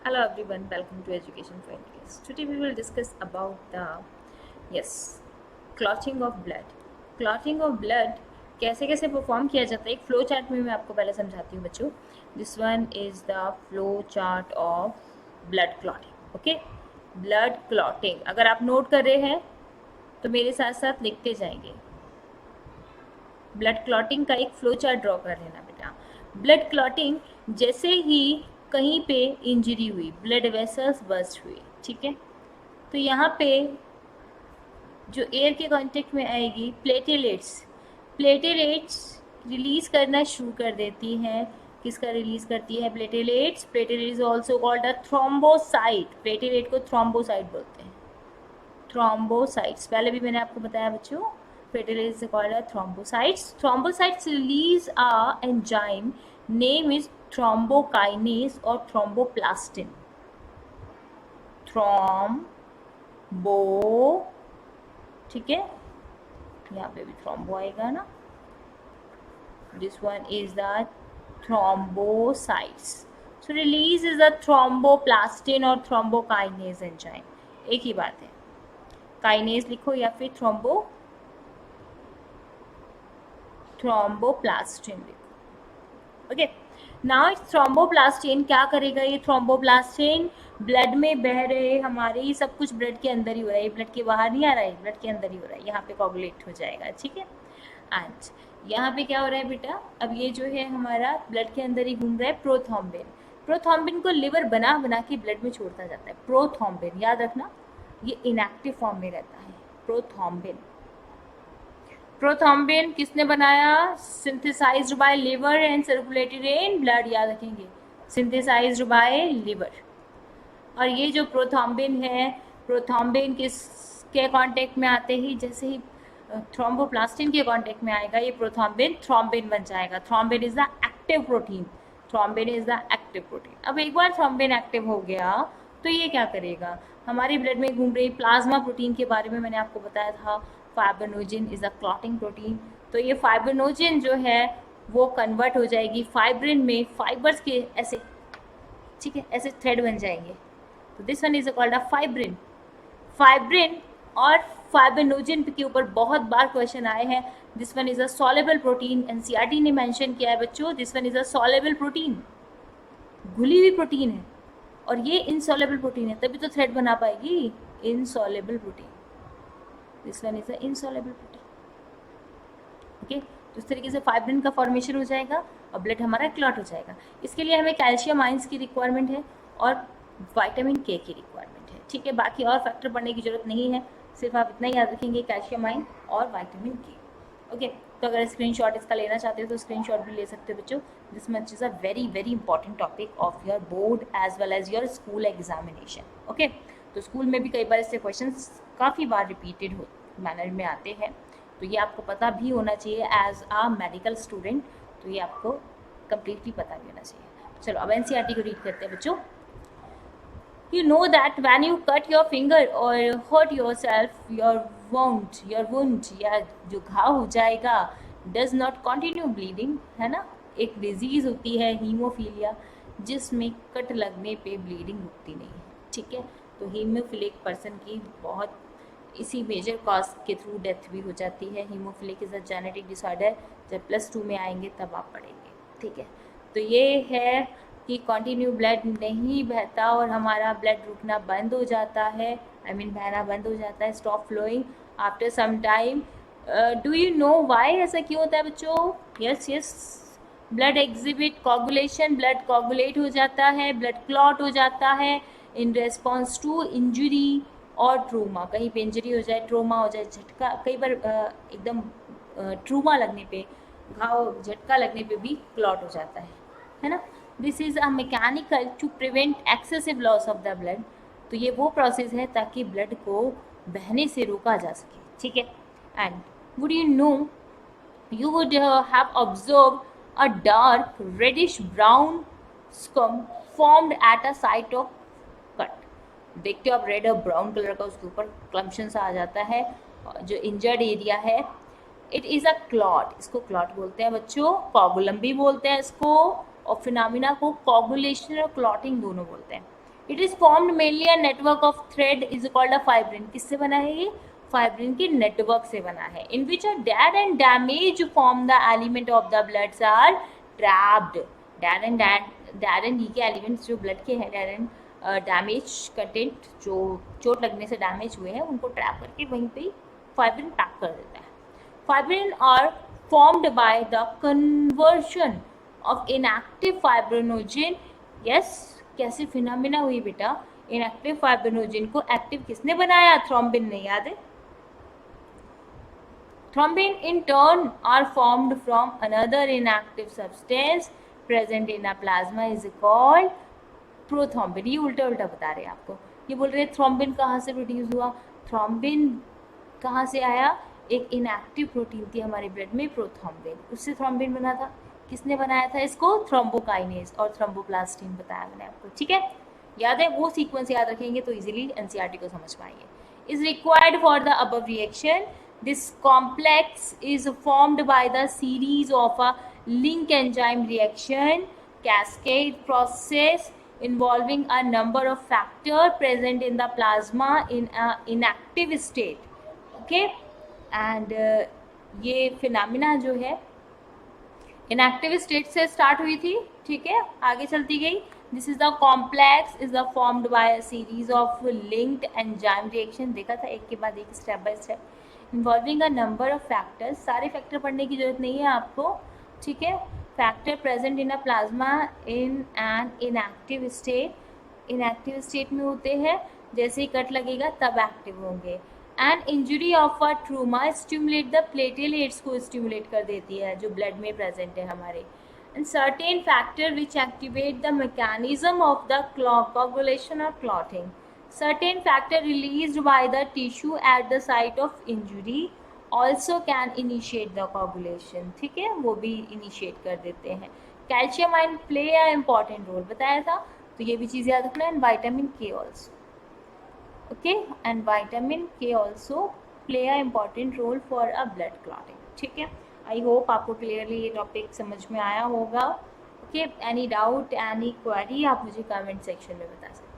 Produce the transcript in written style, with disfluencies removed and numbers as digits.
Hello everyone, welcome to Education for Indians. Today we will discuss about the clotting of blood. Clotting of blood कैसे कैसे perform किया जाता है एक flow chart में मैं आपको पहले समझाती हूँ बच्चों. This one is the flow chart of blood clotting. Okay, blood clotting अगर आप नोट कर रहे हैं तो मेरे साथ साथ लिखते जाएंगे. ब्लड क्लॉटिंग का एक फ्लो चार्ट ड्रॉ कर लेना बेटा. ब्लड क्लॉटिंग जैसे ही कहीं पे इंजरी हुई, ब्लड वेसल्स बर्स्ट हुए, ठीक है, तो यहाँ पे जो एयर के कांटेक्ट में आएगी प्लेटेलेट्स रिलीज करना शुरू कर देती हैं. किसका रिलीज करती है? Platelets. Platelet is also called a thrombocyte. Platelet को थ्रोम्बोसाइट बोलते हैं. थ्रोम्बोसाइट्स पहले भी मैंने आपको बताया बच्चों. platelets is called as thrombocytes. Thrombocytes release a enzyme name is thrombokinase or thromboplastin. Thrombo, ठीक है, यहाँ पे भी थ्रोम्बो आएगा ना. This one is the thrombocytes. So release is a thromboplastin or thrombokinase enzyme. एक ही बात है. काइनेज लिखो या फिर थ्रोम्बोप्लास्टिन लिखो. ओके, नाउ थ्रोम्बोप्लास्टिन क्या करेगा? ये थ्रोम्बोप्लास्टिन ब्लड में बह रहे हमारे, ये सब कुछ ब्लड के अंदर ही हो रहा है, ब्लड के बाहर नहीं आ रहा है, ब्लड के अंदर ही हो रहा है. यहाँ पे कोगुलेट हो जाएगा, ठीक है. एंड यहाँ पे क्या हो रहा है बेटा? अब ये जो है हमारा ब्लड के अंदर ही घूम रहा है प्रोथ्रोम्बिन. प्रोथ्रोम्बिन को लिवर बना बना के ब्लड में छोड़ता जाता है. प्रोथ्रोम्बिन याद रखना, ये इनएक्टिव फॉर्म में रहता है. प्रोथ्रोम्बिन. प्रोथ्रोम्बिन किसने बनाया? Synthesised by liver and circulated in blood. याद रखेंगे, सिंथेसाइज्ड बाय लिवर. और ये जो प्रोथ्रोम्बिन है, प्रोथ्रोम्बिन किसके कांटेक्ट में आते ही, जैसे ही थ्रोम्बोप्लास्टिन के कांटेक्ट में आएगा, ये प्रोथ्रोम्बिन थ्रोम्बिन बन जाएगा. Thrombin is the active protein. Thrombin is the active protein. अब एक बार थ्रोम्बिन एक्टिव हो गया तो ये क्या करेगा? हमारे ब्लड में घूम रही प्लाज्मा प्रोटीन के बारे में मैंने आपको बताया था. Fibrinogen is a clotting protein. तो ये फाइब्रिनोजन जो है वो कन्वर्ट हो जाएगी फाइब्रिन में. फाइबर्स के ऐसे, ठीक है, ऐसे थ्रेड बन जाएंगे. तो this one is called a fibrin. Fibrin और फाइब्रिनोजन के ऊपर बहुत बार क्वेश्चन आए हैं. This one is a soluble protein. NCERT ने मेंशन किया है बच्चों, this one is a soluble protein. घुली हुई प्रोटीन है और ये इनसॉल्युबल प्रोटीन है, तभी तो थ्रेड बना पाएगी. Insoluble protein. This one is a insoluble protein. Okay, तो इस तरीके से फाइब्रिन का फॉर्मेशन हो जाएगा और ब्लड हमारा क्लॉट हो जाएगा. इसके लिए हमें कैल्शियम आइंस की रिक्वायरमेंट है और विटामिन के की रिक्वायरमेंट है, ठीक है. बाकी और फैक्टर पढ़ने की जरूरत नहीं है, सिर्फ आप इतना ही याद रखेंगे, कैल्शियम आइन और विटामिन के. ओके, तो अगर स्क्रीनशॉट इसका लेना चाहते हो तो स्क्रीनशॉट भी ले सकते हो बच्चों. This much is a very very important topic of your board as well as your school examination. Okay, तो स्कूल में भी कई बार इससे क्वेश्चन काफ़ी बार रिपीटेड हो मैनर में आते हैं, तो ये आपको पता भी होना चाहिए एज आ मेडिकल स्टूडेंट. तो ये आपको कम्प्लीटली पता भी होना चाहिए. चलो अब एनसीईआरटी को रीड करते हैं बच्चों. You know that when you cut your finger or hurt yourself, your wound या जो घाव हो जाएगा does not continue bleeding, है ना. एक डिजीज़ होती है हीमोफीलिया, जिसमें कट लगने पे ब्लीडिंग रुकती नहीं है, ठीक है. तो हीमोफिलिक पर्सन की बहुत इसी मेजर कॉज के थ्रू डेथ भी हो जाती है. Haemophilic is a genetic disorder. जब +2 में आएंगे तब आप पढ़ेंगे, ठीक है. तो ये है कि कंटिन्यू ब्लड नहीं बहता और हमारा ब्लड रुकना बंद हो जाता है, आई मीन बहना बंद हो जाता है, stop flowing after some time. Do you know why ऐसा क्यों होता है बच्चों? Yes, blood exhibit coagulation. Blood coagulate हो जाता है, ब्लड क्लॉट हो जाता है इन रेस्पॉन्स टू इंजरी और ट्रूमा. कहीं पे इंजरी हो जाए, ट्रोमा हो जाए, झटका, कई बार एकदम ट्रूमा लगने पे, घाव झटका लगने पे भी क्लॉट हो जाता है ना. This is a mechanical to prevent excessive loss of the blood. तो ये वो प्रोसेस है ताकि ब्लड को बहने से रोका जा सके, ठीक है. And would you know, you would have observed a dark reddish brown scum formed at a site of cut. देखते हो आप रेड और ब्राउन कलर का उसके ऊपर क्लम्पशन सा आ जाता है जो इंजर्ड एरिया है. It is a clot. इसको क्लॉट बोलते हैं बच्चों, कोगुलम भी बोलते हैं इसको, और फिनोमिना को कोगुलेशन और क्लॉटिंग दोनों बोलते हैं. It is formed mainly a network of thread is called a fibrin. किससे बना है ये? फाइब्रिन के नेटवर्क से बना है. In which a dead end damage form the element of the bloods are trapped. Dead end ये के एलिमेंट्स जो ब्लड के हैं, डेड एंड डैमेज कंटेंट जो चोट लगने से डैमेज हुए हैं उनको ट्रैप करके वहीं पे फाइब्रिन पैक कर देता है. Fibrin are formed by the conversion of inactive fibrinogen. Yes, कैसी फिनोमिना हुई बेटा? इनएक्टिव फाइब्रिनोजन को एक्टिव किसने बनाया? थ्रोम्बिन ने. याद है? Thrombin in turn are formed from another inactive substance present in a plasma is called prothrombin. ये उल्टा उल्टा बता रहे हैं आपको. ये बोल रहे हैं थ्रोम्बिन कहाँ से प्रोड्यूस हुआ? थ्रोम्बिन कहाँ से आया? एक इनएक्टिव प्रोटीन थी हमारे ब्लड में, प्रोथ्रोम्बिन, उससे थ्रोम्बिन बना था. किसने बनाया था इसको? थ्रोम्बोकाइनेज और थ्रोम्बोप्लास्टिन बताया मैंने आपको. ठीक है, याद है? वो सीक्वेंस याद रखेंगे तो इजीली एनसीईआरटी को समझ पाएंगे. Is required for the above reaction. This complex is formed by the series of a link enzyme reaction cascade process involving a number of factors present in the plasma in an inactive state. Okay, and ये phenomena जो है inactive state से start हुई थी. ठीक है, आगे चलती गई. This is the complex is the formed by a series of linked enzyme reaction. देखा था एक के बाद एक, step by step, involving a number of factors. सारे फैक्टर पढ़ने की जरूरत नहीं है आपको. ठीक है, factor present in a plasma in an inactive state. Inactive state में होते हैं, जैसे ही कट लगेगा तब एक्टिव होंगे. And injury of a trauma stimulate the platelets को स्टिमुलेट कर देती है जो ब्लड में प्रेजेंट है हमारे. And certain factor which activate the mechanism of the coagulation or clotting. Certain factor released by the tissue at the site of injury also can initiate the coagulation. ठीक है, वो भी इनिशिएट कर देते हैं. Calcium ion play a important role बताया था, तो ये भी चीज़ याद रखना. And vitamin K also. Okay, and vitamin K also play a important role for a blood clotting. ठीक है, आई होप आपको क्लियरली ये टॉपिक समझ में आया होगा. Okay, any doubt, any query आप मुझे कमेंट सेक्शन में बता सकते हैं.